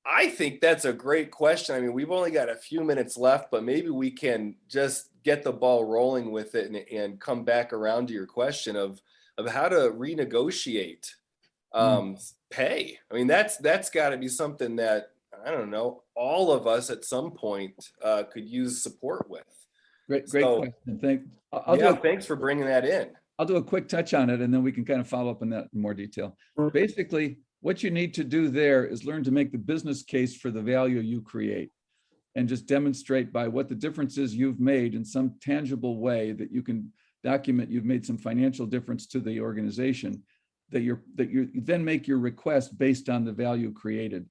I think that's a great question. I mean, we've only got a few minutes left, but maybe we can just get the ball rolling with it and come back around to your question of how to renegotiate Mm, pay. I mean, that's got to be something that I don't know, all of us at some point could use support with. great So question. yeah, thanks for bringing that in. I'll do a quick touch on it and then we can kind of follow up on that in more detail. Basically, what you need to do there is learn to make the business case for the value you create and just demonstrate by what the differences you've made in some tangible way that you can document you've made some financial difference to the organization, that you then make your request based on the value created,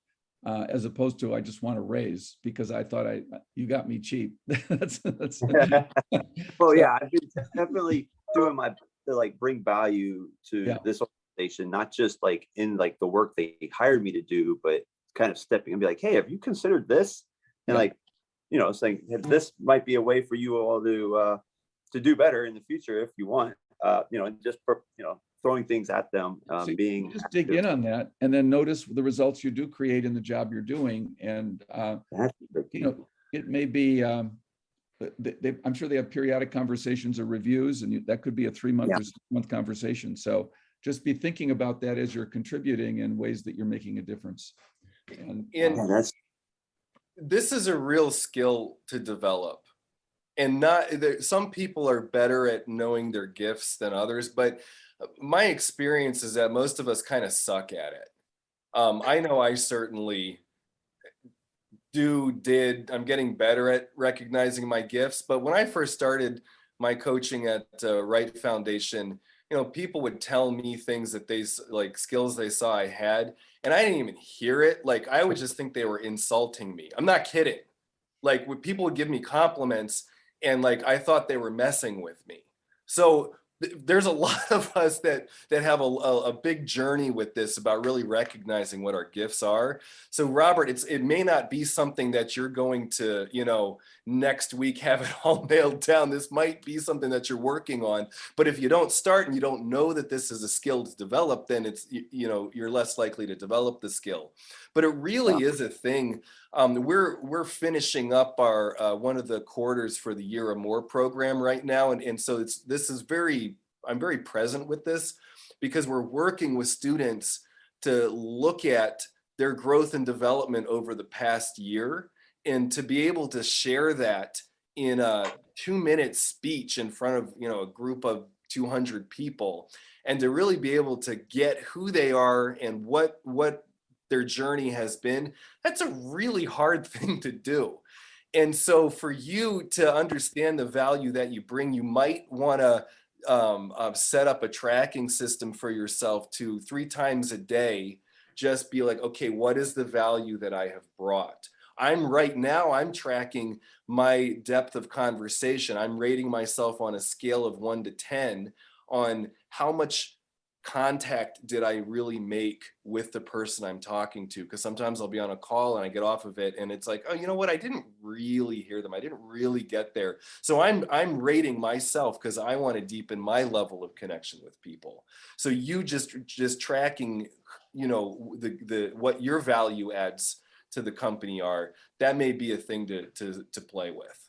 as opposed to I just want to raise because I thought you got me cheap. that's Well, so, yeah, I've been definitely doing my best to like bring value to yeah. this organization, not just like in like the work they hired me to do, but kind of stepping and be like, hey, have you considered this? And Yeah. like, saying hey, this might be a way for you all to do better in the future if you want. And just throwing things at them, So being just dig active. in on that and then notice the results you do create in the job you're doing. And, That's the key. it may be, I'm sure they have periodic conversations or reviews, and that could be a 3-month Yeah. or 6-month conversation. So just be thinking about that as you're contributing in ways that you're making a difference. And And Yeah, that's this is a real skill to develop. And not some people are better at knowing their gifts than others, but my experience is that most of us kind of suck at it. I know I certainly I'm getting better at recognizing my gifts, but when I first started my coaching at Wright Foundation, people would tell me things that like skills they saw I had, and I didn't even hear it. Like I would just think they were insulting me. I'm not kidding. Like when people would give me compliments and like I thought they were messing with me. So there's a lot of us that have a big journey with this about really recognizing what our gifts are. So Robert, it may not be something that you're going to, next week have it all nailed down. This might be something that you're working on, but if you don't start and you don't know that this is a skill to develop, then it's, you're less likely to develop the skill. But it really is a thing. We're finishing up our one of the quarters for the Year or More program right now, and so I'm very present with this because we're working with students to look at their growth and development over the past year and to be able to share that in a 2-minute speech in front of a group of 200 people, and to really be able to get who they are and what their journey has been. That's a really hard thing to do. And so for you to understand the value that you bring, you might want to set up a tracking system for yourself to 3 times a day, just be like, okay, what is the value that I have brought? I'm tracking my depth of conversation. I'm rating myself on a scale of 1 to 10 on how much contact did I really make with the person I'm talking to? Because sometimes I'll be on a call and I get off of it and it's like, oh, you know what? I didn't really hear them. I didn't really get there. So I'm rating myself because I want to deepen my level of connection with people. So you just tracking, the what your value adds to the company are, that may be a thing to play with.